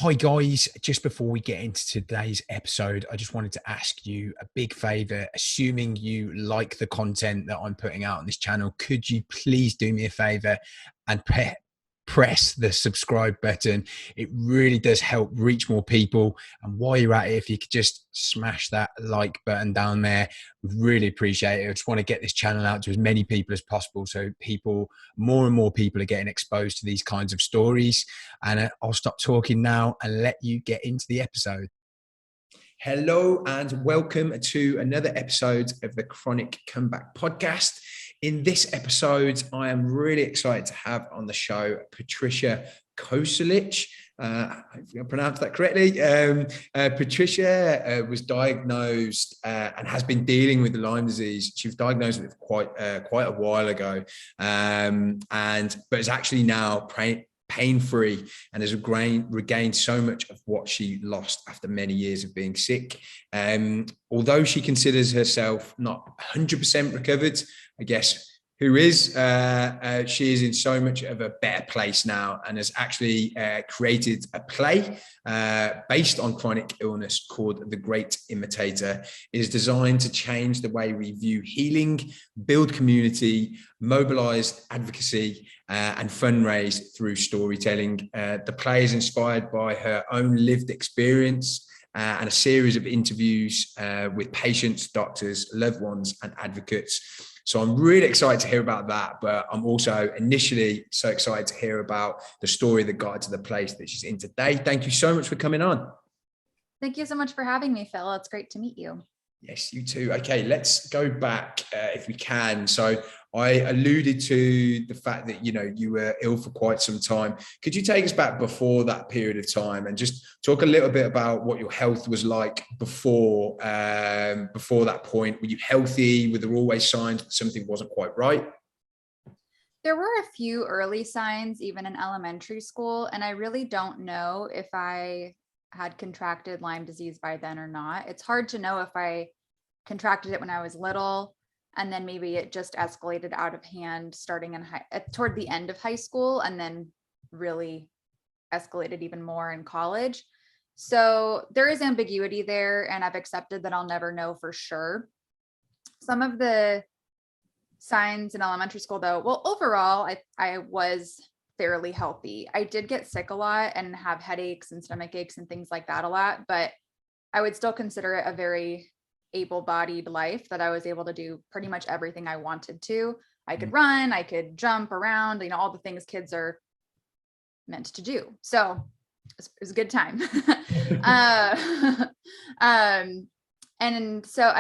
Hi guys, just before we get into today's episode, I just wanted to ask you a big favor. Assuming you like the content that I'm putting out on this channel, could you please do me a favor and press the subscribe button? It really does help reach more people. And while you're at it, if you could just smash that like button down there, we'd really appreciate it. I just want to get this channel out to as many people as possible, so more and more people are getting exposed to these kinds of stories. And I'll stop talking now and let you get into the episode. Hello and welcome to another episode of the Chronic Comeback podcast. In this episode, I am really excited to have on the show Patricia Cosulich. Hopefully I pronounced that correctly. Patricia was diagnosed and has been dealing with the Lyme disease. She was diagnosed with it quite a while ago, but is actually now pain-free and has regained so much of what she lost after many years of being sick. Although she considers herself not 100% recovered, I guess who is, she is in so much of a better place now and has actually created a play based on chronic illness called The Great Imitator. It is designed to change the way we view healing, build community, mobilize advocacy, and fundraise through storytelling. The play is inspired by her own lived experience and a series of interviews with patients, doctors, loved ones, and advocates. So I'm really excited to hear about that, but I'm also initially so excited to hear about the story that got her to the place that she's in today. Thank you so much for coming on. Thank you so much for having me, Phil. It's great to meet you. Yes, you too. Okay, let's go back if we can. So I alluded to the fact that, you were ill for quite some time. Could you take us back before that period of time and just talk a little bit about what your health was like before that point? Were you healthy? Were there always signs that something wasn't quite right? There were a few early signs, even in elementary school, and I really don't know if I had contracted Lyme disease by then or not. It's hard to know if I contracted it when I was little, and then maybe it just escalated out of hand starting toward the end of high school, and then really escalated even more in college. So there is ambiguity there, and I've accepted that I'll never know for sure. Some of the signs in elementary school, though, well, overall, I was fairly healthy. I did get sick a lot and have headaches and stomach aches and things like that a lot, but I would still consider it a very able-bodied life that I was able to do pretty much everything I wanted to. I could run, I could jump around, all the things kids are meant to do. So it was a good time.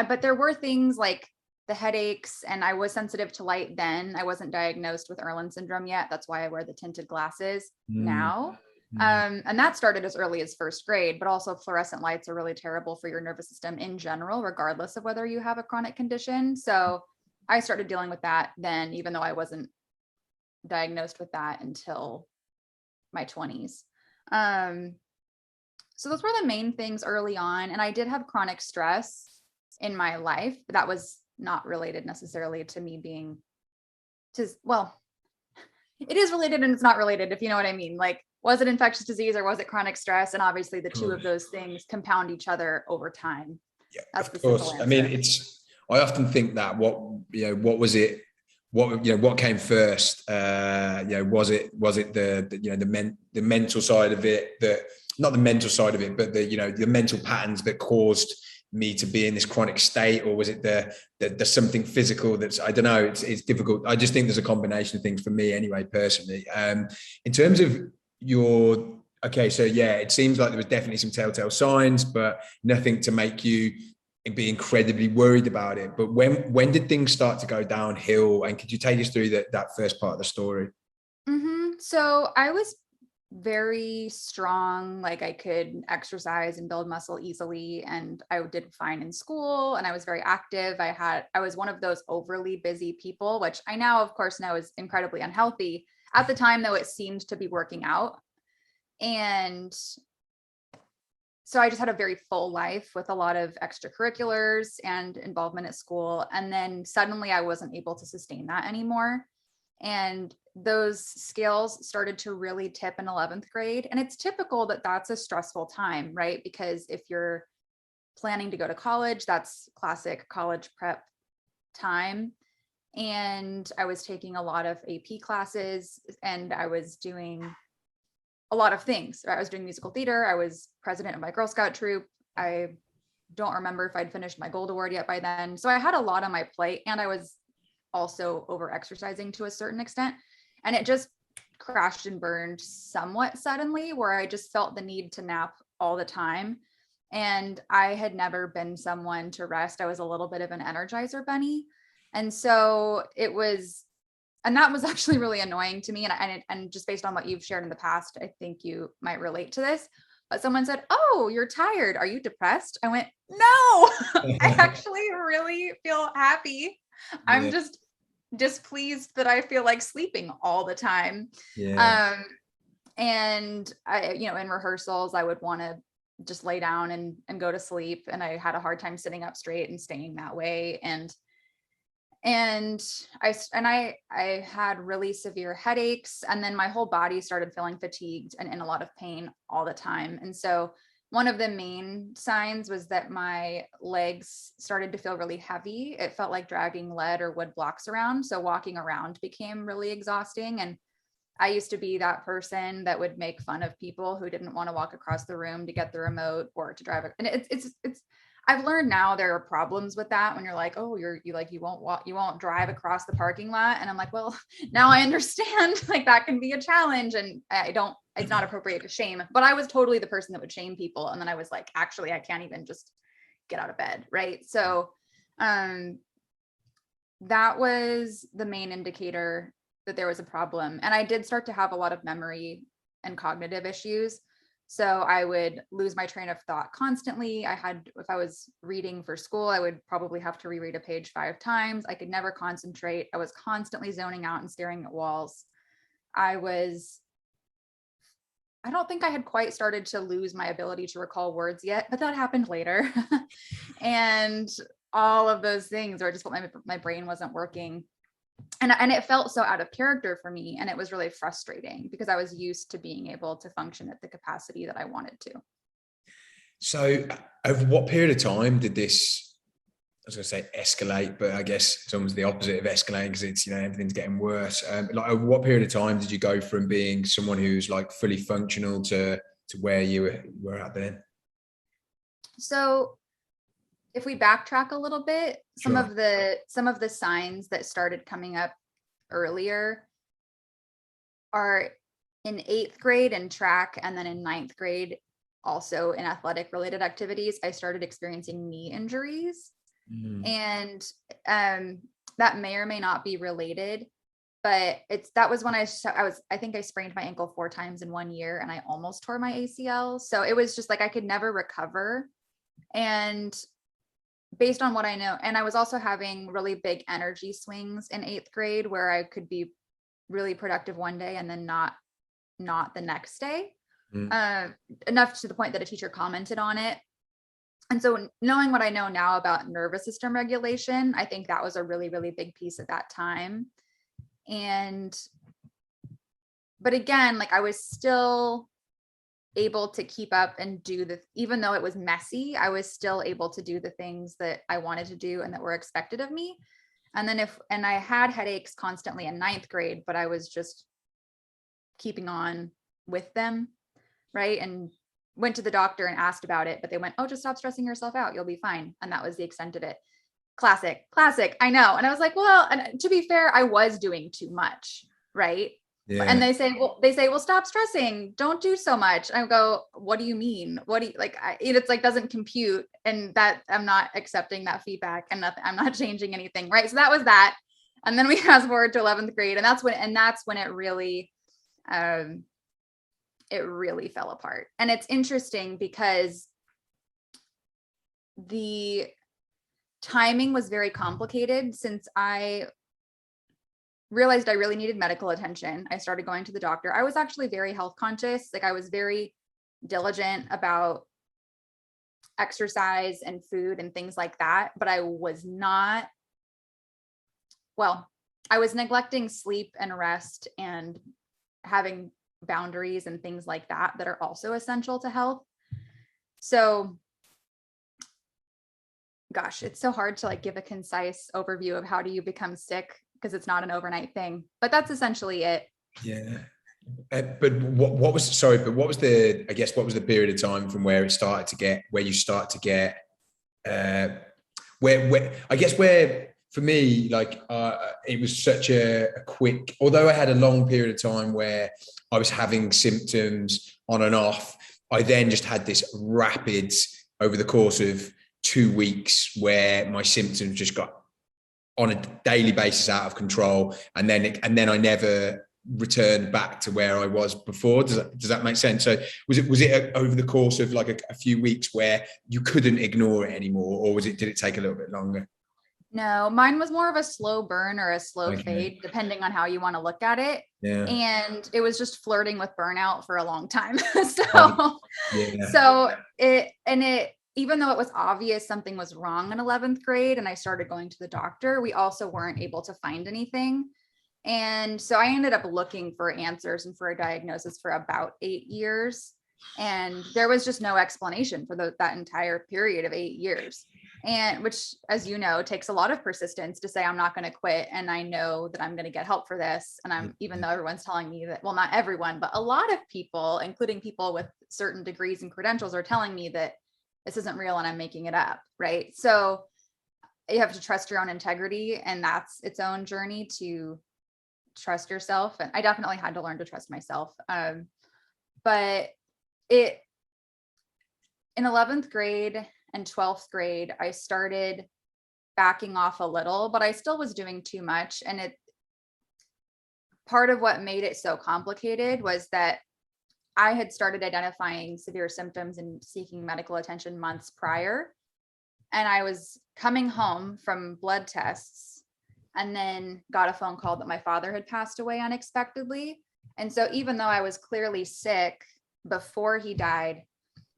But there were things like the headaches, and I was sensitive to light then. I wasn't diagnosed with Erlen syndrome yet. That's why I wear the tinted glasses now. And that started as early as first grade, but also fluorescent lights are really terrible for your nervous system in general, regardless of whether you have a chronic condition. So I started dealing with that then, even though I wasn't diagnosed with that until my 20s. So those were the main things early on. And I did have chronic stress in my life, but that was not related necessarily to me being well, it is related and it's not related, if you know what I mean. Like, was it infectious disease or was it chronic stress? And obviously the two of those things compound each other over time. Yeah, that's of course. I mean, I often think that what was it? What came first? Was it the mental side of it, not the mental side of it, but the mental patterns that caused me to be in this chronic state, or was it the something physical that's, I don't know, it's difficult. I just think there's a combination of things for me anyway, personally. In terms of it seems like there was definitely some telltale signs, but nothing to make you be incredibly worried about it. But when did things start to go downhill, and could you take us through that first part of the story? So I was very strong, like I could exercise and build muscle easily, and I did fine in school, and I was very active. I was one of those overly busy people, which I now of course know is incredibly unhealthy. At the time though, it seemed to be working out. And so I just had a very full life with a lot of extracurriculars and involvement at school. And then suddenly I wasn't able to sustain that anymore. And those scales started to really tip in 11th grade. And it's typical that that's a stressful time, right? Because if you're planning to go to college, that's classic college prep time. And I was taking a lot of AP classes, and I was doing a lot of things. I was doing musical theater. I was president of my Girl Scout troop. I don't remember if I'd finished my gold award yet by then. So I had a lot on my plate, and I was also over exercising to a certain extent. And it just crashed and burned somewhat suddenly, where I just felt the need to nap all the time. And I had never been someone to rest. I was a little bit of an energizer bunny. And so it was, and that was actually really annoying to me. And just based on what you've shared in the past, I think you might relate to this. But someone said, "Oh, you're tired. Are you depressed?" I went, "No, I actually really feel happy. I'm Yeah. just displeased that I feel like sleeping all the time." Yeah. And I, in rehearsals, I would want to just lay down and go to sleep. And I had a hard time sitting up straight and staying that way. And I had really severe headaches, and then my whole body started feeling fatigued and in a lot of pain all the time. And so one of the main signs was that my legs started to feel really heavy. It felt like dragging lead or wood blocks around. So walking around became really exhausting. And I used to be that person that would make fun of people who didn't want to walk across the room to get the remote or to drive. And it's I've learned now there are problems with that when you're like, "Oh, you won't walk, you won't drive across the parking lot." And I'm like, well, now I understand like that can be a challenge, and it's not appropriate to shame, but I was totally the person that would shame people. And then I was like, actually, I can't even just get out of bed. Right. So, that was the main indicator that there was a problem. And I did start to have a lot of memory and cognitive issues. So I would lose my train of thought constantly. If I was reading for school, I would probably have to reread a page 5 times. I could never concentrate. I was constantly zoning out and staring at walls. I don't think I had quite started to lose my ability to recall words yet, but that happened later. And all of those things were just my brain wasn't working. And it felt so out of character for me. And it was really frustrating because I was used to being able to function at the capacity that I wanted to. So over what period of time did this, I was going to say escalate, but I guess it's almost the opposite of escalating, because it's, everything's getting worse. Like over what period of time did you go from being someone who's like fully functional to where you were at then? So if we backtrack a little bit, some Sure. of the signs that started coming up earlier are in 8th grade in track, and then in 9th grade also in athletic related activities. I started experiencing knee injuries. And that may or may not be related, but that was when I think I sprained my ankle 4 times in 1 year, and I almost tore my ACL. So it was just like I could never recover. And based on what I know, and I was also having really big energy swings in 8th grade where I could be really productive one day and then not the next day, enough to the point that a teacher commented on it. And so knowing what I know now about nervous system regulation, I think that was a really, really big piece at that time. But again, like I was still able to keep up and even though it was messy, I was still able to do the things that I wanted to do and that were expected of me. And I had headaches constantly in 9th grade, but I was just keeping on with them. Right. And went to the doctor and asked about it, but they went, "Oh, just stop stressing yourself out. You'll be fine." And that was the extent of it. Classic, I know. And I was like, well, and to be fair, I was doing too much. Right. Yeah. And they say, well, stop stressing. Don't do so much. I go, what do you mean? What do you like? It's like, doesn't compute. And that I'm not accepting that feedback, and nothing, I'm not changing anything. Right. So that was that. And then we fast forward to 11th grade, and that's when it really, fell apart. And it's interesting because the timing was very complicated. Since I realized I really needed medical attention, I started going to the doctor. I was actually very health conscious. Like I was very diligent about exercise and food and things like that, but I was not, well, I was neglecting sleep and rest and having boundaries and things like that that are also essential to health. So gosh, it's so hard to like give a concise overview of how do you become sick, because it's not an overnight thing, but that's essentially it. Yeah. But what was, sorry, but what was the, I guess, what was the period of time from where it started to get, where you start to get, where I guess where, for me, like, it was such a quick, although I had a long period of time where I was having symptoms on and off, I then just had this rapid, over the course of 2 weeks, where my symptoms just got on a daily basis out of control. And then I never returned back to where I was before. Does that make sense? So was it over the course of like a few weeks where you couldn't ignore it anymore, or did it take a little bit longer? No, mine was more of a slow burn or a slow Okay. fade, depending on how you want to look at it. Yeah. And it was just flirting with burnout for a long time. Right. Yeah. So even though it was obvious something was wrong in 11th grade and I started going to the doctor, we also weren't able to find anything. And so I ended up looking for answers and for a diagnosis for about 8 years. And there was just no explanation for that entire period of 8 years. And which, as you know, takes a lot of persistence to say, I'm not going to quit. And I know that I'm going to get help for this. And even though everyone's telling me that, well, not everyone, but a lot of people, including people with certain degrees and credentials, are telling me that this isn't real and I'm making it up. Right. So you have to trust your own integrity, and that's its own journey to trust yourself. And I definitely had to learn to trust myself. But in 11th grade and 12th grade, I started backing off a little, but I still was doing too much. And part of what made it so complicated was that I had started identifying severe symptoms and seeking medical attention months prior. And I was coming home from blood tests and then got a phone call that my father had passed away unexpectedly. And so even though I was clearly sick before he died,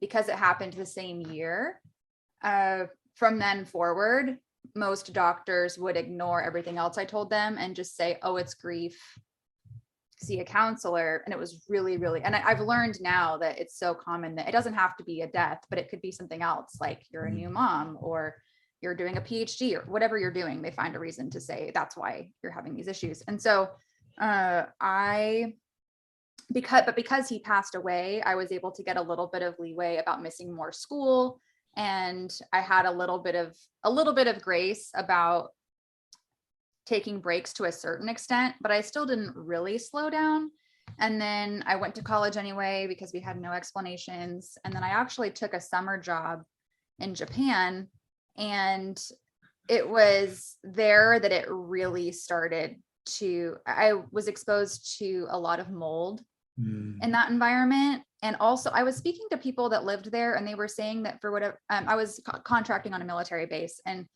because it happened the same year, from then forward, most doctors would ignore everything else I told them and just say, oh, it's grief, see a counselor. And it was really, really, and I've learned now that it's so common that it doesn't have to be a death, but it could be something else, like you're a new mom or you're doing a PhD or whatever you're doing. They find a reason to say that's why you're having these issues. And so because he passed away, I was able to get a little bit of leeway about missing more school. And I had a little bit of grace about taking breaks to a certain extent, but I still didn't really slow down. And then I went to college anyway, because we had no explanations. And then I actually took a summer job in Japan, and it was there that it really started I was exposed to a lot of mold in that environment. And also I was speaking to people that lived there, and they were saying that for whatever, I was contracting on a military base, and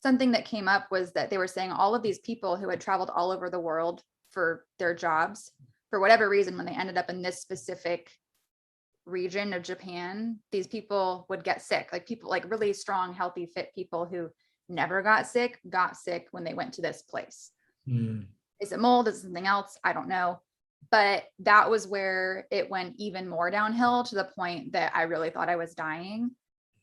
something that came up was that they were saying all of these people who had traveled all over the world for their jobs, for whatever reason, when they ended up in this specific region of Japan, these people would get sick. Like people, like really strong, healthy, fit people who never got sick when they went to this place. Is it mold? Is it something else? I don't know. But that was where it went even more downhill, to the point that I really thought I was dying.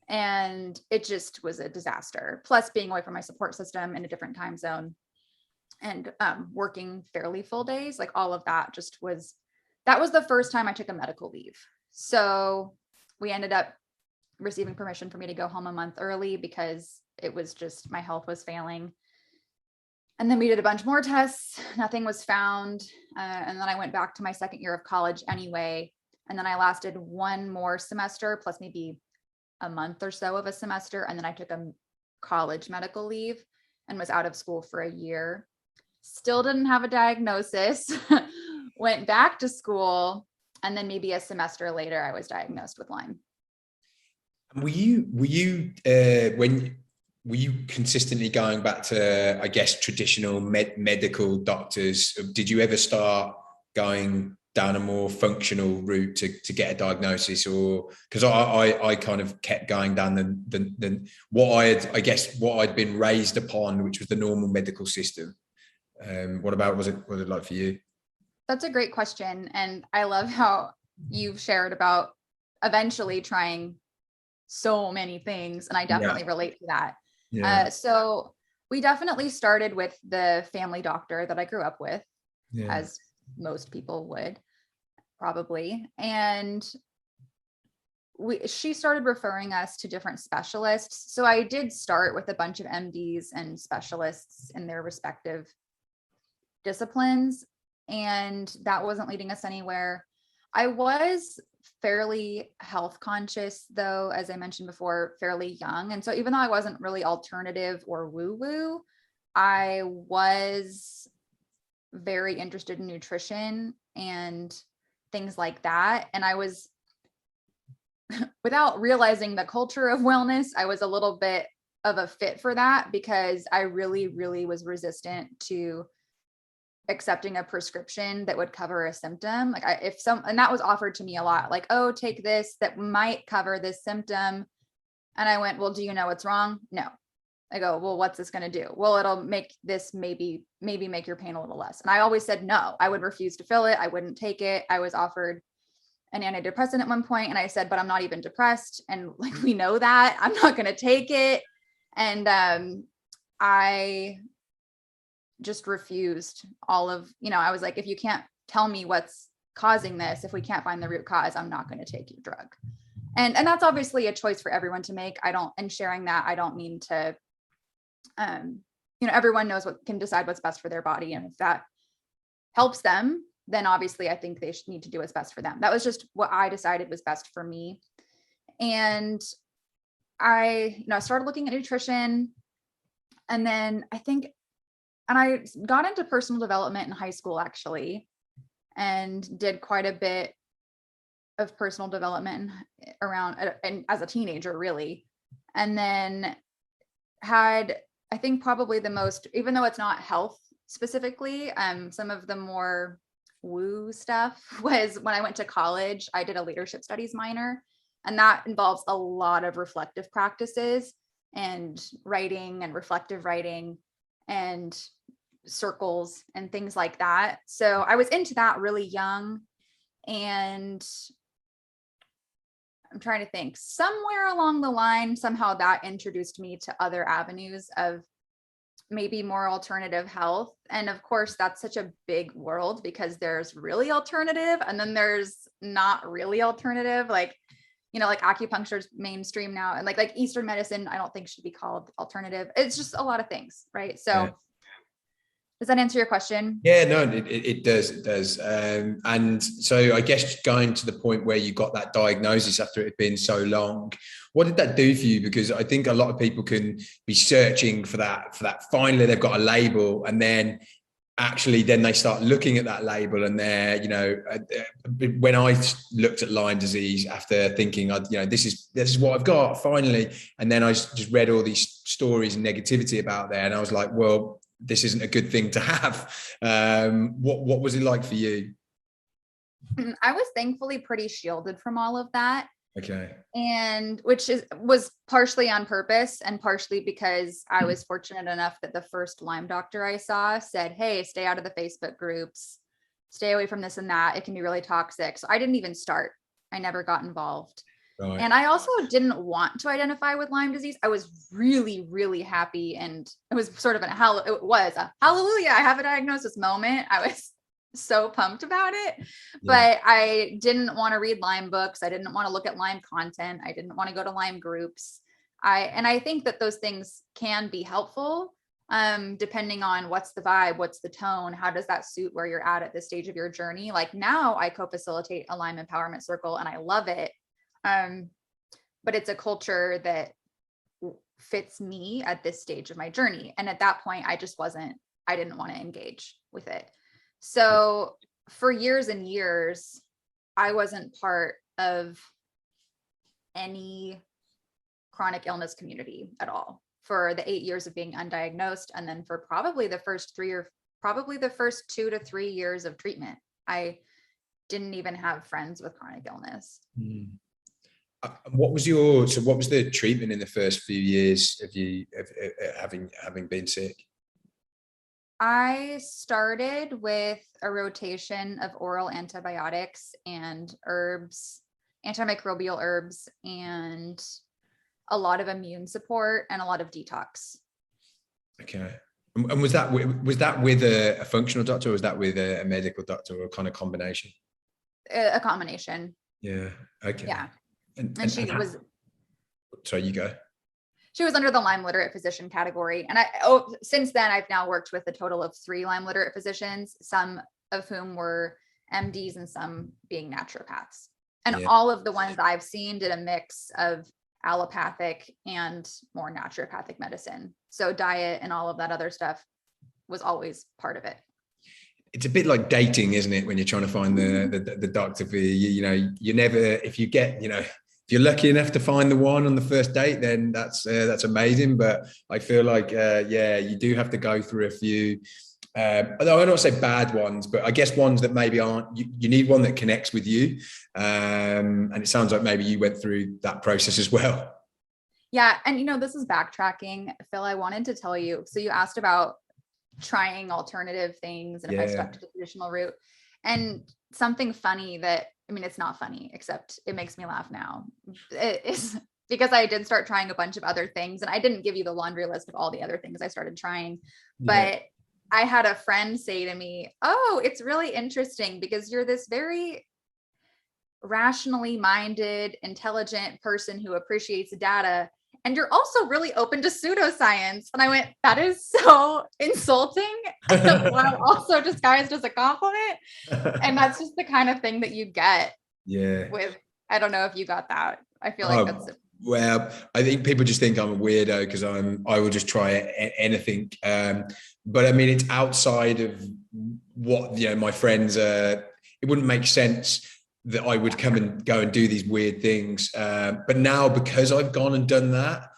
And it just was a disaster. Plus being away from my support system in a different time zone, and working fairly full days, like all of that that was the first time I took a medical leave. So we ended up receiving permission for me to go home a month early, because it was just, my health was failing. And then we did a bunch more tests. Nothing was found. And then I went back to my second year of college anyway. And then I lasted one more semester, plus maybe a month or so of a semester. And then I took a college medical leave and was out of school for a year. Still didn't have a diagnosis. Went back to school. And then maybe a semester later, I was diagnosed with Lyme. Were you consistently going back to, I guess, traditional medical doctors? Did you ever start going down a more functional route to get a diagnosis? Or because I kind of kept going down what I'd been raised upon, which was the normal medical system. Was it like for you? That's a great question. And I love how you've shared about eventually trying so many things. And I definitely relate to that. So we definitely started with the family doctor that I grew up with, as most people would probably. And she started referring us to different specialists. So I did start with a bunch of MDs and specialists in their respective disciplines, and that wasn't leading us anywhere. I was fairly health conscious, though, as I mentioned before, fairly young. And so even though I wasn't really alternative or woo-woo, I was very interested in nutrition and things like that. And I was, without realizing the culture of wellness, I was a little bit of a fit for that, because I really, really was resistant to accepting a prescription that would cover a symptom. Like and that was offered to me a lot, like, oh, take this that might cover this symptom. And I went, well, do you know what's wrong? No. I go, well, what's this going to do? Well, it'll make this maybe make your pain a little less. And I always said no. I would refuse to fill it. I wouldn't take it. I was offered an antidepressant at one point, and I said, but I'm not even depressed. And like, we know that. I'm not going to take it. And I just refused all of, I was like, if you can't tell me what's causing this, if we can't find the root cause, I'm not going to take your drug. And that's obviously a choice for everyone to make. And sharing that, I don't mean to, everyone knows can decide what's best for their body. And if that helps them, then obviously I think they should need to do what's best for them. That was just what I decided was best for me. And I started looking at nutrition, and then I got into personal development in high school, actually, and did quite a bit of personal development and as a teenager, really. And then had, I think, probably the most, even though it's not health specifically, some of the more woo stuff was when I went to college. I did a leadership studies minor, and that involves a lot of reflective practices and writing and reflective writing and circles and things like that. So I was into that really young, and I'm trying to think, somewhere along the line, somehow that introduced me to other avenues of maybe more alternative health. And of course, that's such a big world, because there's really alternative, and then there's not really alternative. Like, like acupuncture's mainstream now, and like Eastern medicine, I don't think should be called alternative. It's just a lot of things, right? So does that answer your question? Yeah, no, it does. It does. And so I guess going to the point where you got that diagnosis after it had been so long, what did that do for you? Because I think a lot of people can be searching for that. Finally, they've got a label, and then actually then they start looking at that label, and when I looked at Lyme disease after thinking, this is what I've got finally. And then I just read all these stories and negativity about there. And I was like, well, this isn't a good thing to have. What was it like for you? I was thankfully pretty shielded from all of that. Okay. And was partially on purpose, and partially because I was fortunate enough that the first Lyme doctor I saw said, hey, stay out of the Facebook groups, stay away from this and that. It can be really toxic. So I didn't even start. I never got involved. Right. And I also didn't want to identify with Lyme disease. I was really, really happy. And it was sort of a hallelujah, I have a diagnosis moment. I was so pumped about it, but I didn't want to read Lyme books. I didn't want to look at Lyme content. I didn't want to go to Lyme groups. I think that those things can be helpful, depending on what's the vibe, what's the tone, how does that suit where you're at this stage of your journey. Like now I co-facilitate a Lyme empowerment circle, and I love it. But it's a culture that fits me at this stage of my journey. And at that point, I didn't want to engage with it. So for years and years, I wasn't part of any chronic illness community at all for the 8 years of being undiagnosed. And then for probably the first 2 to 3 years of treatment, I didn't even have friends with chronic illness. What was the treatment in the first few years of you having been sick? I started with a rotation of oral antibiotics and herbs, antimicrobial herbs, and a lot of immune support and a lot of detox. Okay. And was that with a functional doctor, or was that with a medical doctor, or a kind of combination? A combination. Yeah. Okay. Yeah. And she was, sorry, you go. she was under the Lyme literate physician category. And since then I've now worked with a total of 3 Lyme literate physicians, some of whom were MDs and some being naturopaths. And all of the ones I've seen did a mix of allopathic and more naturopathic medicine. So diet and all of that other stuff was always part of it. It's a bit like dating, isn't it? When you're trying to find the doctor for you know, you never, if you get, you know, if you're lucky enough to find the one on the first date, then that's amazing. But I feel like, you do have to go through a few, although I don't say bad ones, but I guess ones that maybe aren't, you need one that connects with you. And it sounds like maybe you went through that process as well. Yeah. And, you know, this is backtracking. Phil, I wanted to tell you, so you asked about trying alternative things and if I stuck to the traditional route. And something funny that, I mean, it's not funny, except it makes me laugh now. It is because I did start trying a bunch of other things, and I didn't give you the laundry list of all the other things I started trying, but I had a friend say to me, "Oh, it's really interesting because you're this very rationally minded, intelligent person who appreciates data. And you're also really open to pseudoscience." And I went, that is so insulting while also disguised as a compliment. And that's just the kind of thing that you get with, I don't know if you got that. I feel like that's well, I think people just think I'm a weirdo because I will just try anything. But I mean, it's outside of what, you know, my friends, it wouldn't make sense that I would come and go and do these weird things. But now, because I've gone and done that,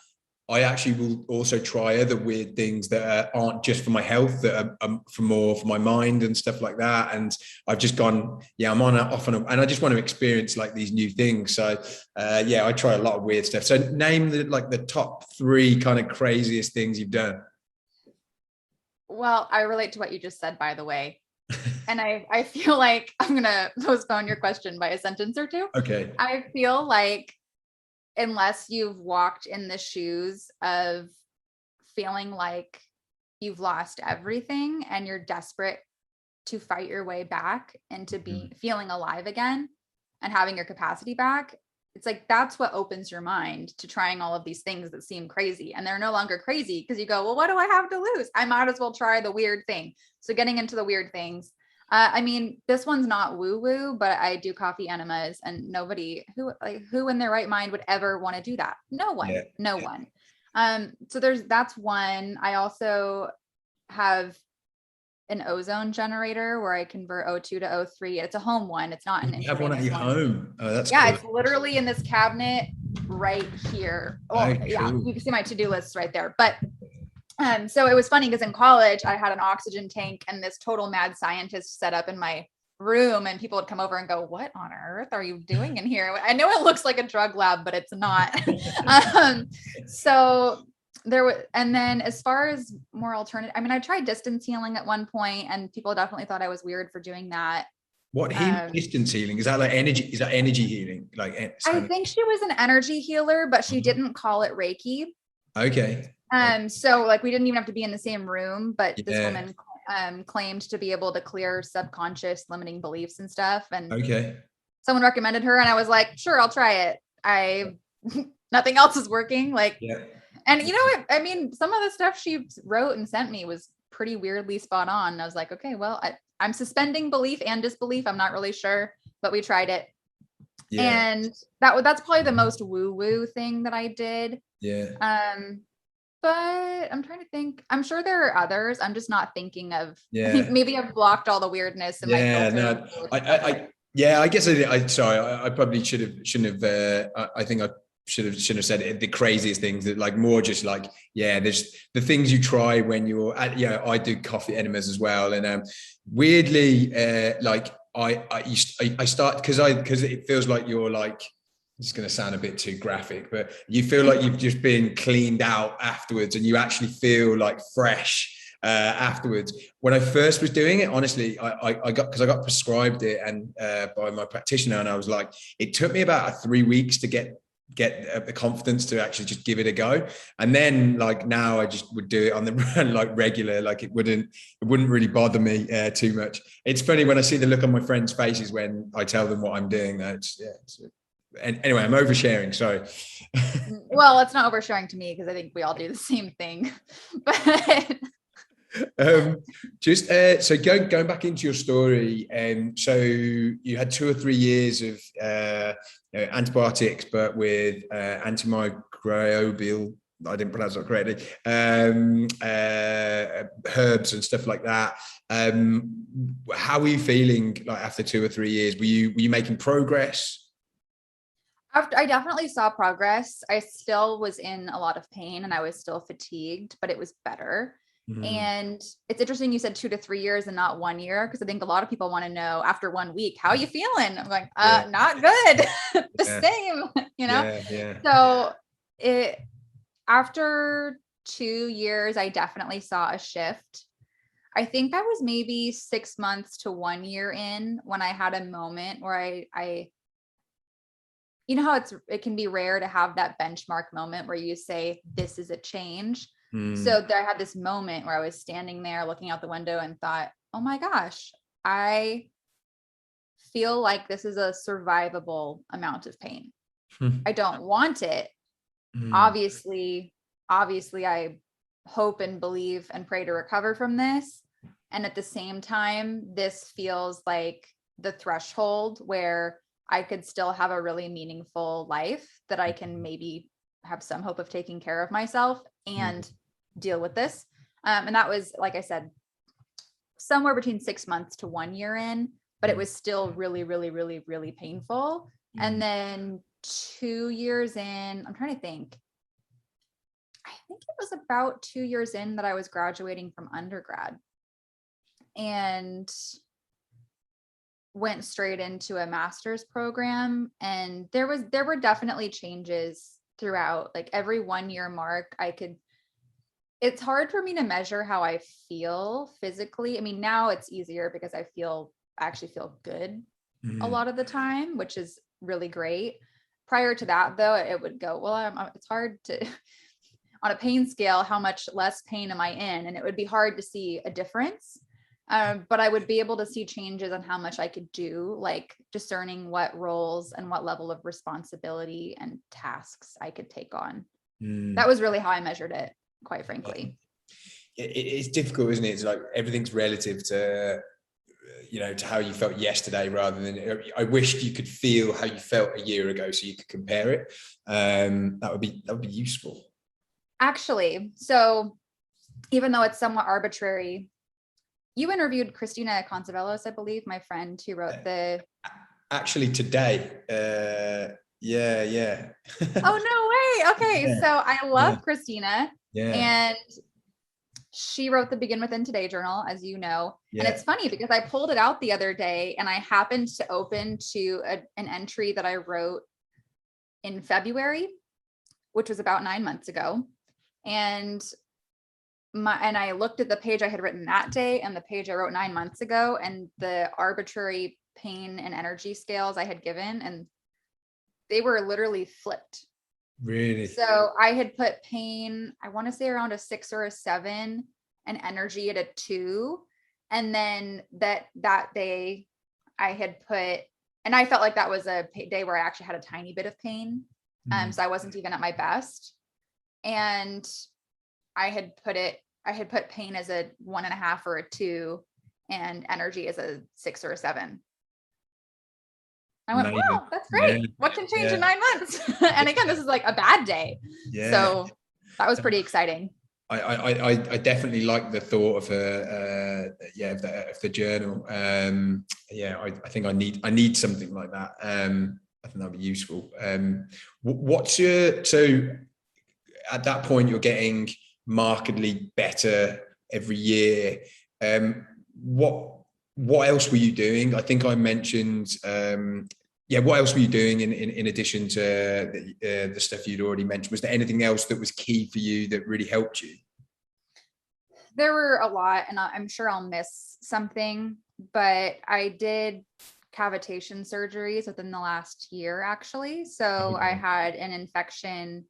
I actually will also try other weird things that aren't just for my health, that are for my mind and stuff like that. And I've just gone, I'm off on and I just want to experience like these new things. So I try a lot of weird stuff. So name the top 3 kind of craziest things you've done. Well, I relate to what you just said, by the way. And I feel like I'm going to postpone your question by a sentence or two. Okay. I feel like unless you've walked in the shoes of feeling like you've lost everything and you're desperate to fight your way back and to be feeling alive again and having your capacity back, it's like, that's what opens your mind to trying all of these things that seem crazy. And they're no longer crazy because you go, well, what do I have to lose? I might as well try the weird thing. So getting into the weird things. I mean, this one's not woo woo, but I do coffee enemas, and nobody who in their right mind would ever want to do that. No one, no one. So that's one. I also have an ozone generator where I convert O2 to O3. It's a home one. It's not an You have one at your home. Oh, that's cool. It's literally in this cabinet right here. Oh, cool. Yeah, you can see my to-do list right there. But so it was funny because in college I had an oxygen tank and this total mad scientist set up in my room, and people would come over and go, "What on earth are you doing in here?" I know it looks like a drug lab, but it's not. So there was, and then as far as more alternative, I mean, I tried distance healing at one point, and people definitely thought I was weird for doing that. What distance healing? Is that like energy? Is that energy healing? Like, I think she was an energy healer, but she didn't call it Reiki. Okay. So like we didn't even have to be in the same room, but this woman claimed to be able to clear subconscious limiting beliefs and stuff. And someone recommended her, and I was like, sure, I'll try it. Nothing else is working. And you know what? I mean, some of the stuff she wrote and sent me was pretty weirdly spot on. And I was like, okay, well, I'm suspending belief and disbelief. I'm not really sure, but we tried it. And that's probably the most woo-woo thing that I did. But I'm trying to think. I'm sure there are others. I'm just not thinking of. Maybe I've blocked all the weirdness in my filter. I guess I probably shouldn't have. I think I shouldn't have said it, the craziest things, that like more just like, there's the things you try when you're at, I do coffee enemas as well. And weirdly, like I start because it feels like you're like, it's going to sound a bit too graphic, but you feel like you've just been cleaned out afterwards and you actually feel like fresh. afterwards. When I first was doing it, honestly, I got prescribed it and by my practitioner, and I was like, it took me about 3 weeks to get the confidence to actually just give it a go. And then like now I just would do it on the like regular, like it wouldn't really bother me too much. It's funny when I see the look on my friends' faces when I tell them what I'm doing. And anyway, I'm oversharing, sorry. Well, it's not oversharing to me because I think we all do the same thing. But so going back into your story, so you had 2 or 3 years of antibiotics, but with antimicrobial, I didn't pronounce that correctly, herbs and stuff like that. How were you feeling like after 2 or 3 years? Were you making progress? I definitely saw progress. I still was in a lot of pain and I was still fatigued, but it was better. And it's interesting you said 2 to 3 years and not 1 year, because I think a lot of people want to know after 1 week, how are you feeling? I'm like, not good. The same, you know? So after 2 years, I definitely saw a shift. I think I was maybe 6 months to 1 year in when I had a moment where I you know how it can be rare to have that benchmark moment where you say, this is a change. So I had this moment where I was standing there looking out the window and thought, oh my gosh, I feel like this is a survivable amount of pain. I don't want it. Obviously, I hope and believe and pray to recover from this. And at the same time, this feels like the threshold where I could still have a really meaningful life, that I can maybe have some hope of taking care of myself and deal with this. And that was, like I said, somewhere between 6 months to 1 year in, but it was still really, really, really, really painful. And then 2 years in, I'm trying to think. I think it was about 2 years in that I was graduating from undergrad and went straight into a master's program. And there were definitely changes throughout, like every 1 year mark. It's hard for me to measure how I feel physically. I mean, now it's easier because I actually feel good a lot of the time, which is really great. Prior to that though, it would go, well, it's hard to, on a pain scale, how much less pain am I in? And it would be hard to see a difference. But I would be able to see changes on how much I could do, like discerning what roles and what level of responsibility and tasks I could take on. That was really how I measured it, quite frankly. It's difficult, isn't it? It's like everything's relative to, to how you felt yesterday, rather than, I wished you could feel how you felt a year ago so you could compare it. That would be useful. Actually, so even though it's somewhat arbitrary, you interviewed Christina Concevelos, I believe, my friend who wrote actually today. Yeah. Oh, no way. Okay. So I love Christina. And she wrote the Begin Within Today journal, as you know. And it's funny because I pulled it out the other day and I happened to open to an entry that I wrote in February, which was about 9 months ago. And I looked at the page I had written that day and the page I wrote 9 months ago, and the arbitrary pain and energy scales I had given, and they were literally flipped. Really? So I had put pain, I want to say around a 6 or a 7, and energy at a 2. And then that day I had put, and I felt like that was a day where I actually had a tiny bit of pain. So I wasn't even at my best. And I had put pain as a 1.5 or a 2 and energy as a 6 or a 7. I went, wow, that's great. Yeah. What can change in 9 months? And again, this is like a bad day. Yeah. So that was pretty exciting. I definitely like the thought of the journal. I think I need something like that. I think that'd be useful. So at that point you're getting markedly better every year. What else were you doing? I think I mentioned, what else were you doing in addition to the stuff you'd already mentioned? Was there anything else that was key for you that really helped you? There were a lot, and I'm sure I'll miss something, but I did cavitation surgeries within the last year, actually. So I Okay. had an infection.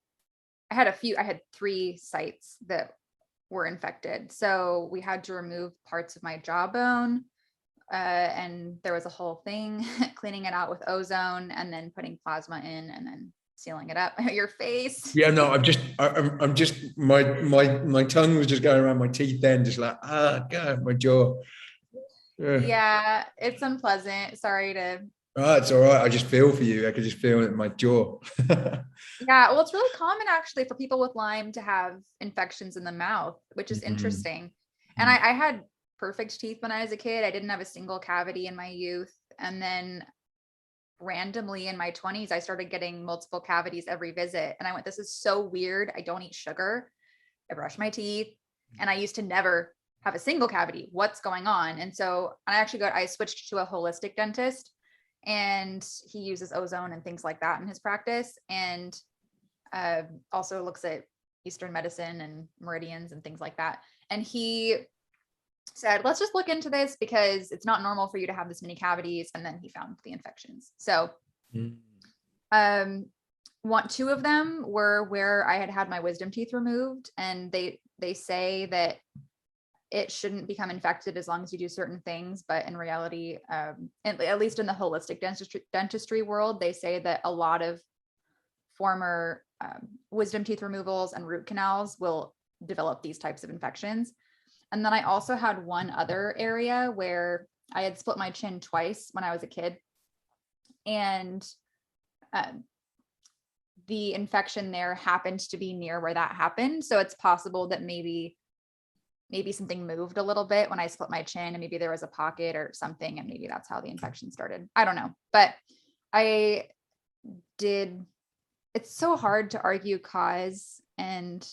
I had 3 sites that were infected. So we had to remove parts of my jawbone. And there was a whole thing cleaning it out with ozone and then putting plasma in and then sealing it up. Your face. Yeah, no, I'm just, my tongue was just going around my teeth then, just like, God, my jaw. Yeah. Yeah, it's unpleasant. Sorry to. Oh, it's all right. I just feel for you. I could just feel it in my jaw. Yeah, well, it's really common actually for people with Lyme to have infections in the mouth, which is Mhm. interesting. And I had perfect teeth when I was a kid. I didn't have a single cavity in my youth. And then randomly in my 20s, I started getting multiple cavities every visit. And I went, this is so weird. I don't eat sugar. I brush my teeth. And I used to never have a single cavity. What's going on? And so I switched to a holistic dentist, and he uses ozone and things like that in his practice. And also looks at Eastern medicine and meridians and things like that. And he said, let's just look into this because it's not normal for you to have this many cavities. And then he found the infections. So, Mm. um, 2 of them were where I had had my wisdom teeth removed, and they say that it shouldn't become infected as long as you do certain things. But in reality, at least in the holistic dentistry world, they say that a lot of former wisdom teeth removals and root canals will develop these types of infections. And then I also had one other area where I had split my chin twice when I was a kid. And the infection there happened to be near where that happened. So it's possible that maybe something moved a little bit when I split my chin, and maybe there was a pocket or something, and maybe that's how the infection started. I don't know. But I did, it's so hard to argue cause and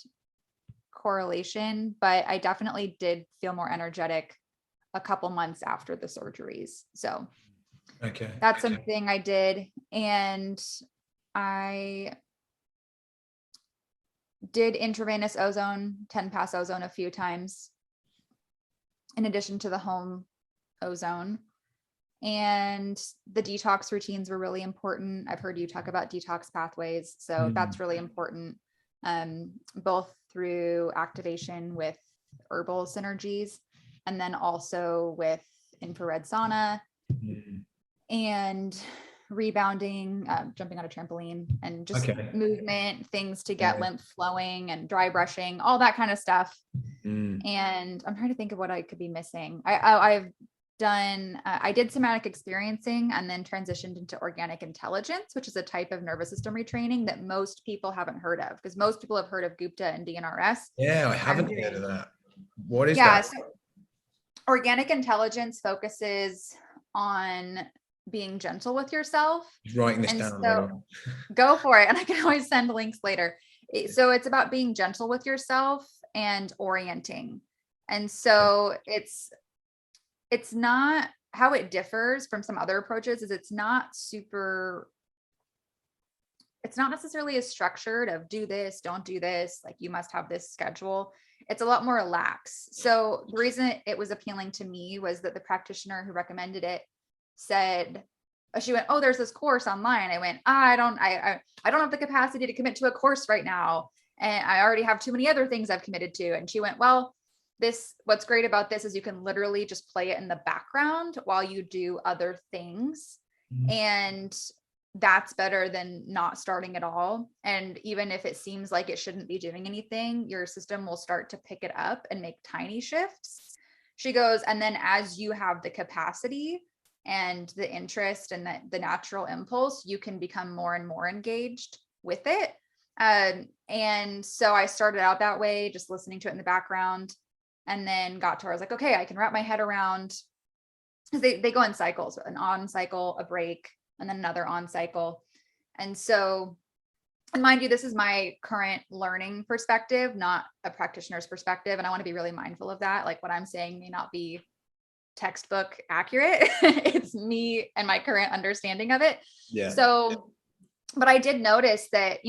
correlation, but I definitely did feel more energetic a couple months after the surgeries. So Okay. that's something I did. And I did intravenous ozone, 10 pass ozone a few times, in addition to the home ozone. And the detox routines were really important. I've heard you talk about detox pathways. So that's really important, both through activation with herbal synergies and then also with infrared sauna and rebounding, jumping on a trampoline, and just Okay. movement, things to get Yeah. lymph flowing and dry brushing, all that kind of stuff. Mm. And I'm trying to think of what I could be missing. I've done, I did somatic experiencing and then transitioned into organic intelligence, which is a type of nervous system retraining that most people haven't heard of, because most people have heard of Gupta and DNRS. Yeah, I I'm haven't heard of doing, that. What is yeah. that? So organic intelligence focuses on being gentle with yourself. Just writing this And down. Hold so on. go for it. And I can always send links later. So it's about being gentle with yourself and orienting. And so it's not, how it differs from some other approaches is it's not necessarily as structured of do this, don't do this, like you must have this schedule. It's a lot more relaxed. So the reason it was appealing to me was that the practitioner who recommended it said, she went, oh, there's this course online. I went, I don't have the capacity to commit to a course right now. And I already have too many other things I've committed to. And she went, well, what's great about this is you can literally just play it in the background while you do other things. Mhm. And that's better than not starting at all. And even if it seems like it shouldn't be doing anything, your system will start to pick it up and make tiny shifts. She goes, and then as you have the capacity and the interest and the natural impulse, you can become more and more engaged with it. And so I started out that way, just listening to it in the background, and then got to where I was like, okay, I can wrap my head around, because they go in cycles, an on cycle, a break, and then another on cycle. And so, and mind you, this is my current learning perspective, not a practitioner's perspective. And I want to be really mindful of that. Like what I'm saying may not be textbook accurate. It's me and my current understanding of it. Yeah. So, but I did notice that,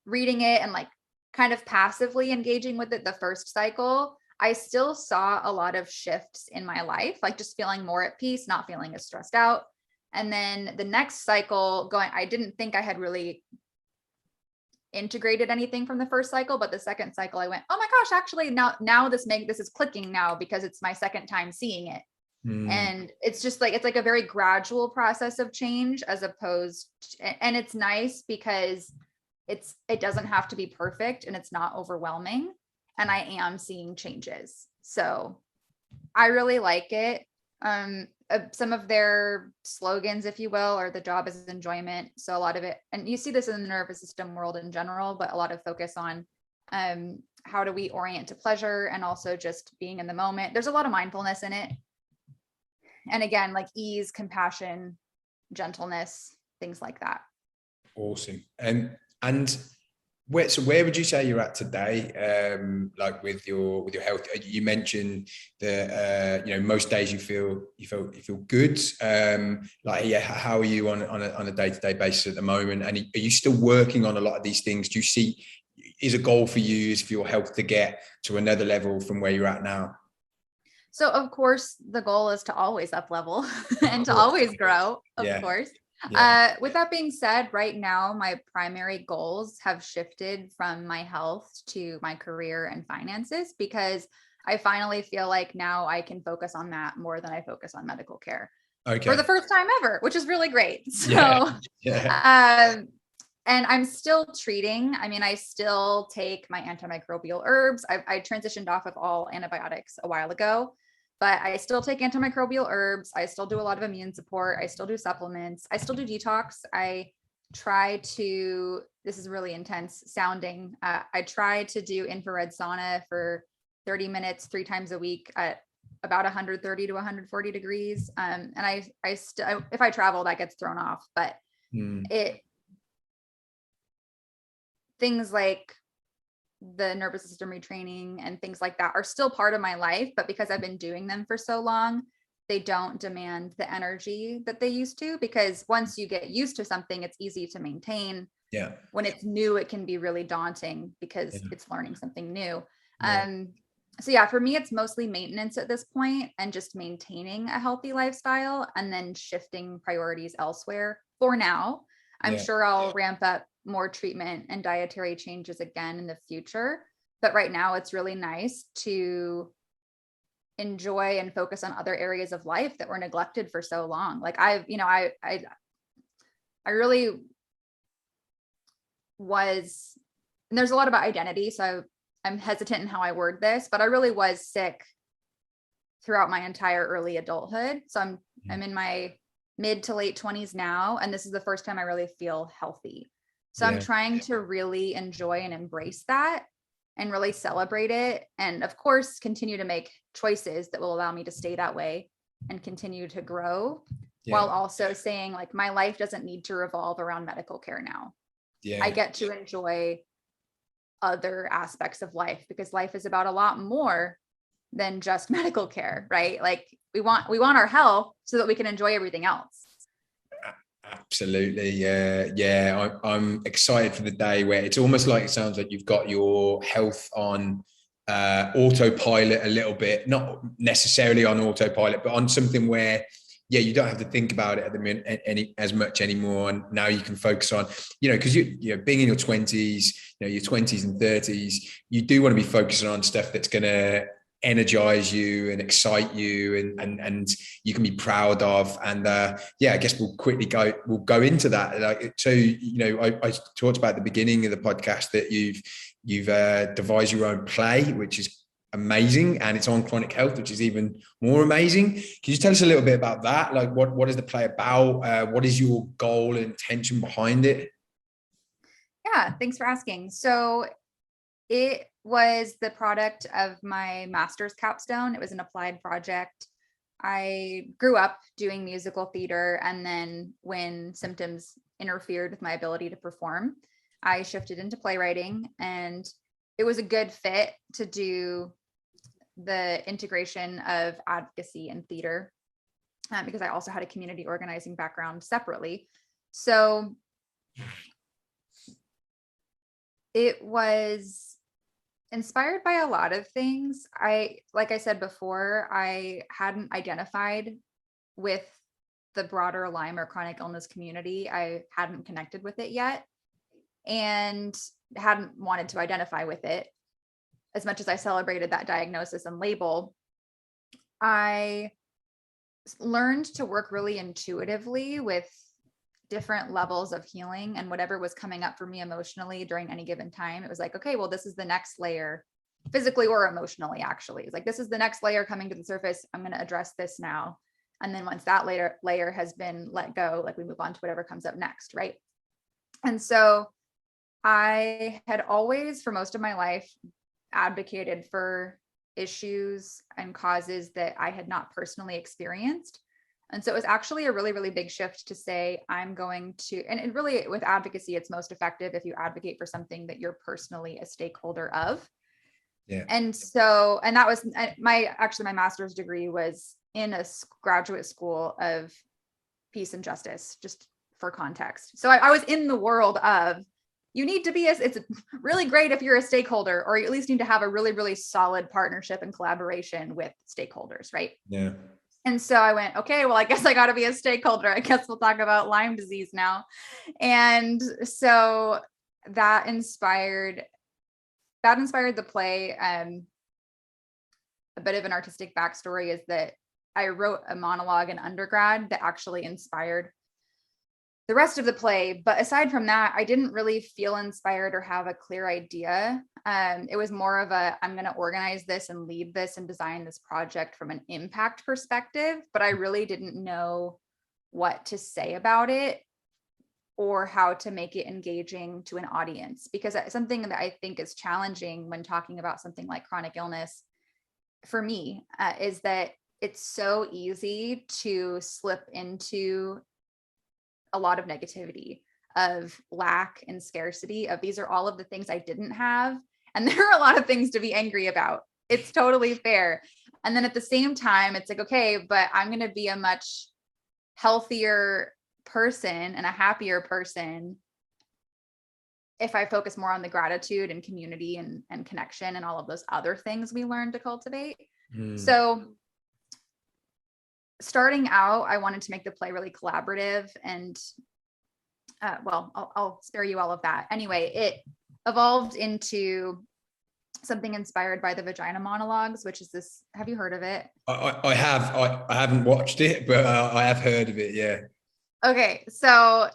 reading it and like kind of passively engaging with it the first cycle, I still saw a lot of shifts in my life, like just feeling more at peace, not feeling as stressed out. And then the next cycle going, I didn't think I had really integrated anything from the first cycle, but the second cycle I went, oh my gosh, actually now this is clicking now because it's my second time seeing it. And it's just like, it's like a very gradual process of change as opposed to, and it's nice because it doesn't have to be perfect and it's not overwhelming. And I am seeing changes. So I really like it. Some of their slogans, if you will, are the job is enjoyment. So a lot of it, and you see this in the nervous system world in general, but a lot of focus on how do we orient to pleasure and also just being in the moment. There's a lot of mindfulness in it. And again, like ease, compassion, gentleness, things like that. Awesome. And where would you say you're at today? Like with your health, you mentioned that most days you feel good. Like, yeah, how are you on a day-to-day basis at the moment? And are you still working on a lot of these things? Do you see is a goal for you is for your health to get to another level from where you're at now? So of course the goal is to always up level and to always grow, of course. Yeah. With that being said, right now, my primary goals have shifted from my health to my career and finances because I finally feel like now I can focus on that more than I focus on medical care for the first time ever, which is really great. So, and I'm still treating. I mean, I still take my antimicrobial herbs. I transitioned off of all antibiotics a while ago, but I still take antimicrobial herbs. I still do a lot of immune support. I still do supplements. I still do detox. I try to, this is really intense sounding. I try to do infrared sauna for 30 minutes, 3 times a week at about 130 to 140 degrees. And I still, if I travel, that gets thrown off, but things like the nervous system retraining and things like that are still part of my life, but because I've been doing them for so long, they don't demand the energy that they used to, because once you get used to something, it's easy to maintain. Yeah. When it's new, it can be really daunting because it's learning something new. So yeah, for me, it's mostly maintenance at this point and just maintaining a healthy lifestyle and then shifting priorities elsewhere for now. I'm sure I'll ramp up more treatment and dietary changes again in the future. But right now it's really nice to enjoy and focus on other areas of life that were neglected for so long. Like I really was, and there's a lot about identity. So I'm hesitant in how I word this, but I really was sick throughout my entire early adulthood. So I'm in my mid to late 20s now. And this is the first time I really feel healthy. So I'm trying to really enjoy and embrace that and really celebrate it. And of course, continue to make choices that will allow me to stay that way and continue to grow while also saying like, my life doesn't need to revolve around medical care now. I get to enjoy other aspects of life because life is about a lot more than just medical care, right? Like we want our health so that we can enjoy everything else. Absolutely. I'm excited for the day where it's almost like it sounds like you've got your health on autopilot a little bit, not necessarily on autopilot, but on something where, you don't have to think about it at the minute as much anymore. And now you can focus on, because you're being in your 20s, your 20s and 30s, you do want to be focusing on stuff that's going to energize you and excite you and you can be proud of. And I guess we'll go into that. I talked about at the beginning of the podcast that you've devised your own play, which is amazing, and it's on chronic health, which is even more amazing. Can you tell us a little bit about that? Like what is the play about? What is your goal and intention behind it? Yeah, thanks for asking. So it was the product of my master's capstone. It was an applied project. I grew up doing musical theater, and then when symptoms interfered with my ability to perform, I shifted into playwriting, and it was a good fit to do the integration of advocacy and theater because I also had a community organizing background separately. So it was Inspired by a lot of things. Like I said before, I hadn't identified with the broader Lyme or chronic illness community. I hadn't connected with it yet and hadn't wanted to identify with it. As much as I celebrated that diagnosis and label, I learned to work really intuitively with different levels of healing and whatever was coming up for me emotionally during any given time. It was like, okay, well, this is the next layer, physically or emotionally, actually. It's like, this is the next layer coming to the surface. I'm going to address this now. And then once that layer has been let go, like we move on to whatever comes up next, right? And so I had always, for most of my life, advocated for issues and causes that I had not personally experienced. And so it was actually a really, really big shift to say, I'm going to, and really with advocacy, it's most effective if you advocate for something that you're personally a stakeholder of. Yeah. And so, and that was my master's degree was in a graduate school of peace and justice, just for context. So I was in the world of, you need to be, it's really great if you're a stakeholder, or you at least need to have a really, really solid partnership and collaboration with stakeholders, right? Yeah. And so I went, okay, well, I guess I got to be a stakeholder. I guess we'll talk about Lyme disease now. And so that inspired the play. A bit of an artistic backstory is that I wrote a monologue in undergrad that actually inspired the rest of the play. But aside from that, I didn't really feel inspired or have a clear idea. It was more of I'm going to organize this and lead this and design this project from an impact perspective, but I really didn't know what to say about it or how to make it engaging to an audience, because something that I think is challenging when talking about something like chronic illness for me is that it's so easy to slip into a lot of negativity, of lack and scarcity, of these are all of the things I didn't have. And there are a lot of things to be angry about. It's totally fair. And then at the same time, it's like, okay, but I'm going to be a much healthier person and a happier person if I focus more on the gratitude and community and connection and all of those other things we learn to cultivate. So starting out, I wanted to make the play really collaborative and, I'll spare you all of that. Anyway, it evolved into something inspired by the vagina monologues, which is this, have you heard of it? I haven't watched it, but I have heard of it. Yeah. Okay. So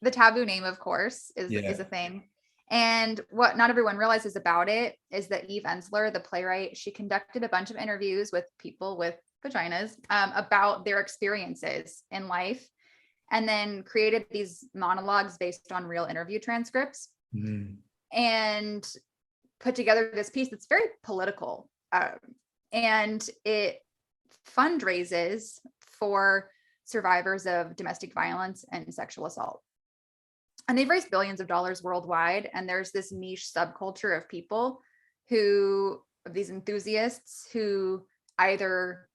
the taboo name, of course, is a thing. And what not everyone realizes about it is that Eve Ensler, the playwright, she conducted a bunch of interviews with people with vaginas about their experiences in life, and then created these monologues based on real interview transcripts and put together this piece that's very political. And it fundraises for survivors of domestic violence and sexual assault. And they've raised billions of dollars worldwide. And there's this niche subculture of people of these enthusiasts who either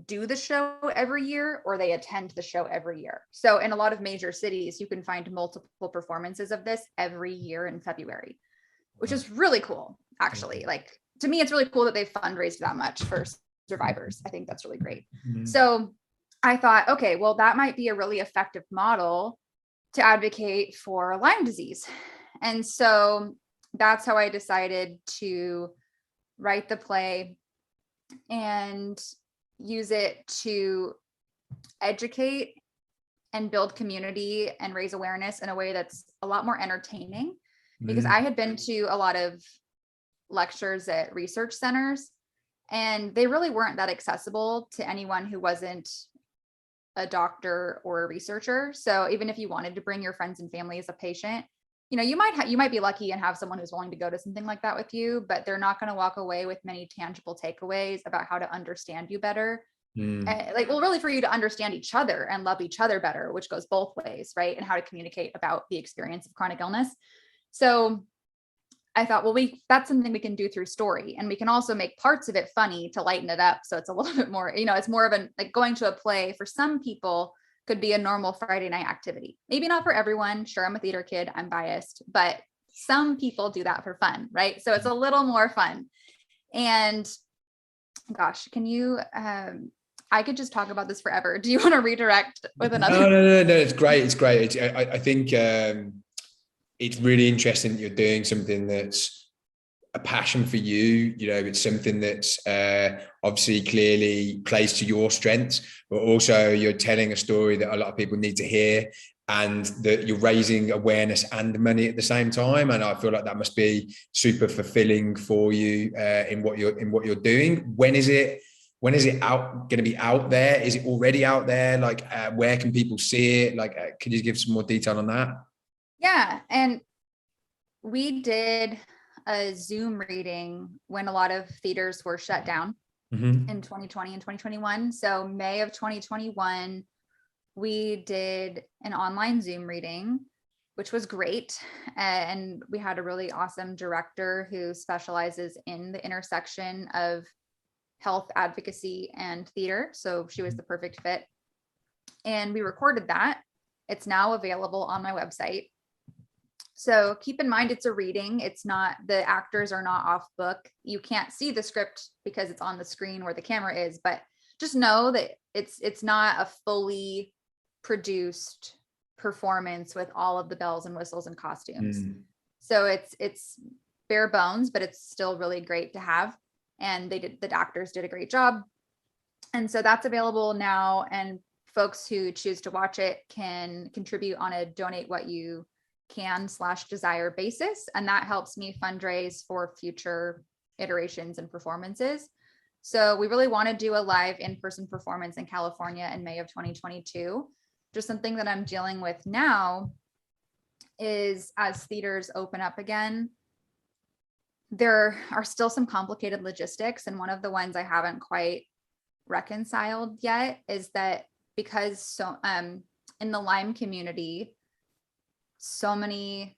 do the show every year or they attend the show every year. So in a lot of major cities, you can find multiple performances of this every year in February, which is really cool, actually. Like, to me, it's really cool that they've fundraised that much for survivors. I think that's really great. So I thought, okay, well, that might be a really effective model to advocate for Lyme disease. And so that's how I decided to write the play and use it to educate and build community and raise awareness in a way that's a lot more entertaining, because I had been to a lot of lectures at research centers and they really weren't that accessible to anyone who wasn't a doctor or a researcher. So even if you wanted to bring your friends and family as a patient, you might be lucky and have someone who's willing to go to something like that with you, but they're not going to walk away with many tangible takeaways about how to understand you better. Really for you to understand each other and love each other better, which goes both ways, right? And how to communicate about the experience of chronic illness. So I thought, well, that's something we can do through story, and we can also make parts of it funny to lighten it up. So it's a little bit more, it's more of like going to a play for some people could be a normal Friday night activity. Maybe not for everyone. Sure, I'm a theater kid, I'm biased, but some people do that for fun, right? So it's a little more fun. And gosh, can you, I could just talk about this forever. Do you want to redirect with another? No. It's great. It's great. I think it's really interesting that you're doing something that's a passion for you. You know, it's something that's obviously clearly plays to your strengths, but also you're telling a story that a lot of people need to hear, and that you're raising awareness and money at the same time. And I feel like that must be super fulfilling for you in what you're doing. When is it out going to be out there? Is it already out there? Like, where can people see it? Like, could you give some more detail on that? Yeah. And we did a Zoom reading when a lot of theaters were shut down in 2020 and 2021. So May of 2021, we did an online Zoom reading, which was great. And we had a really awesome director who specializes in the intersection of health advocacy and theater. So she was the perfect fit. And we recorded that. It's now available on my website. So keep in mind, it's a reading. It's not, the actors are not off book. You can't see the script because it's on the screen where the camera is, but just know that it's not a fully produced performance with all of the bells and whistles and costumes. So it's bare bones, but it's still really great to have. And the actors did a great job. And so that's available now. And folks who choose to watch it can contribute on a donate what you can /desire basis. And that helps me fundraise for future iterations and performances. So we really want to do a live in-person performance in California in May of 2022. Just something that I'm dealing with now is, as theaters open up again, there are still some complicated logistics. And one of the ones I haven't quite reconciled yet is that because in the Lyme community, so many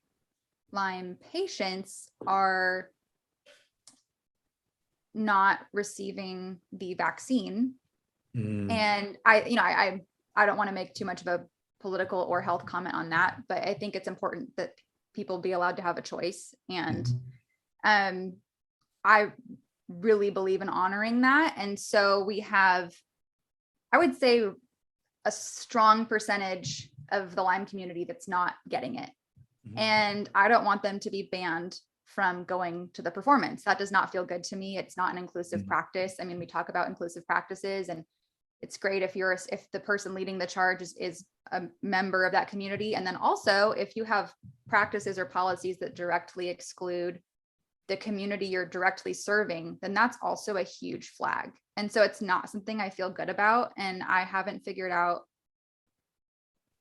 Lyme patients are not receiving the vaccine. And I don't want to make too much of a political or health comment on that, but I think it's important that people be allowed to have a choice. And I really believe in honoring that. And so we have, I would say, a strong percentage of the Lyme community that's not getting it. And I don't want them to be banned from going to the performance. That does not feel good to me. It's not an inclusive practice. I mean, we talk about inclusive practices, and it's great if the person leading the charge is a member of that community. And then also, if you have practices or policies that directly exclude the community you're directly serving, then that's also a huge flag. And so it's not something I feel good about. And I haven't figured out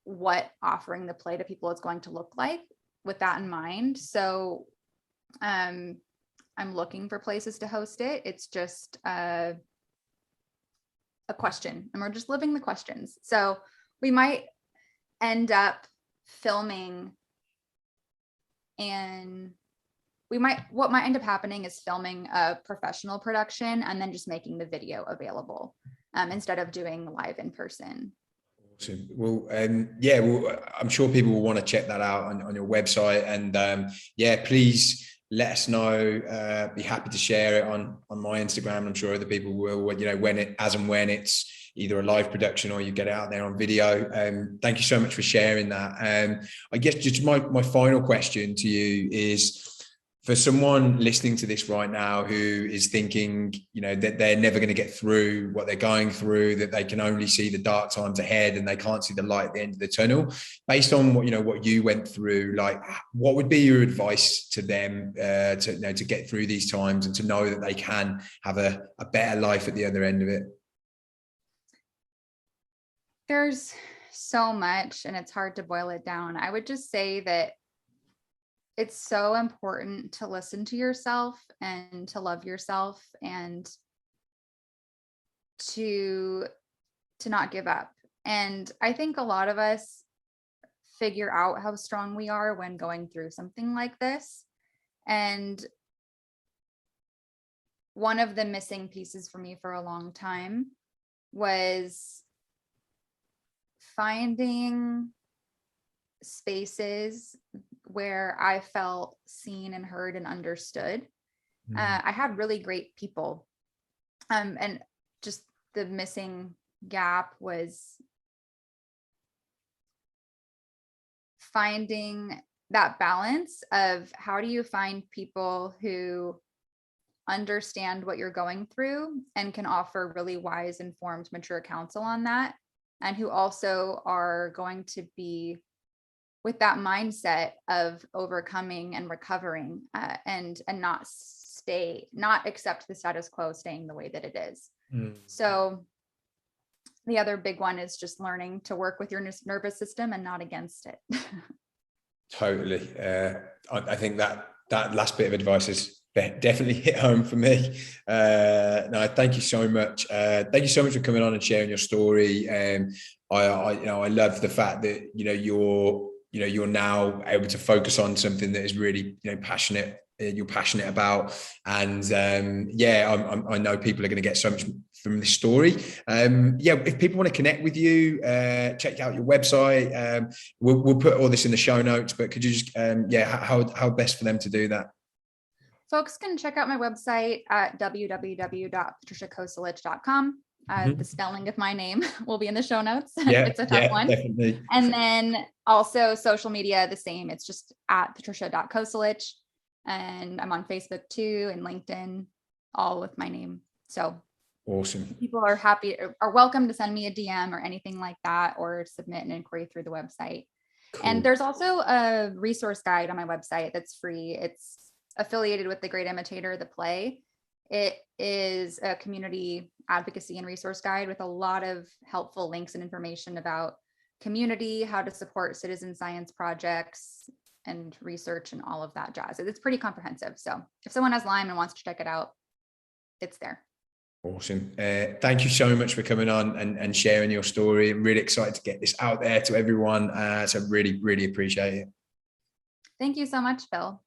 what offering the play to people is going to look like with that in mind. So I'm looking for places to host it. It's just a question, and we're just living the questions. So we might end up filming, and what might end up happening is filming a professional production and then just making the video available instead of doing live in person. Awesome. Well, I'm sure people will want to check that out on your website. And please let us know. Be happy to share it on my Instagram. I'm sure other people will, when it's either a live production or you get it out there on video. Thank you so much for sharing that. I guess just my final question to you is, for someone listening to this right now who is thinking, that they're never going to get through what they're going through, that they can only see the dark times ahead and they can't see the light at the end of the tunnel, based on what you went through, like, what would be your advice to them to get through these times and to know that they can have a better life at the other end of it? There's so much, and it's hard to boil it down. I would just say that it's so important to listen to yourself and to love yourself, and to not give up. And I think a lot of us figure out how strong we are when going through something like this. And one of the missing pieces for me for a long time was finding spaces where I felt seen and heard and understood. I had really great people. And just the missing gap was finding that balance of how do you find people who understand what you're going through and can offer really wise, informed, mature counsel on that, and who also are going to be with that mindset of overcoming and recovering, and not accept the status quo staying the way that it is. So the other big one is just learning to work with your nervous system and not against it. Totally. I think that last bit of advice is definitely hit home for me. No, thank you so much. Thank you so much for coming on and sharing your story. I love the fact that you're now able to focus on something that is really you're passionate about, and I know people are going to get so much from this story. If people want to connect with you, check out your website. We'll put all this in the show notes, but could you just how best for them to do that? Folks can check out my website at www.patriciacosulich.com. The spelling of my name will be in the show notes. It's a tough one. Definitely. And then also social media, the same. It's just at patricia.cosulich. And I'm on Facebook too, and LinkedIn, all with my name. So awesome. People are welcome to send me a DM or anything like that, or submit an inquiry through the website. Cool. And there's also a resource guide on my website that's free. It's affiliated with the Great Imitator, the play. It is a community advocacy and resource guide with a lot of helpful links and information about community, how to support citizen science projects and research and all of that jazz. It's pretty comprehensive. So if someone has Lyme and wants to check it out, it's there. Awesome. Thank you so much for coming on and sharing your story. I'm really excited to get this out there to everyone. So really, really appreciate it. Thank you so much, Phil.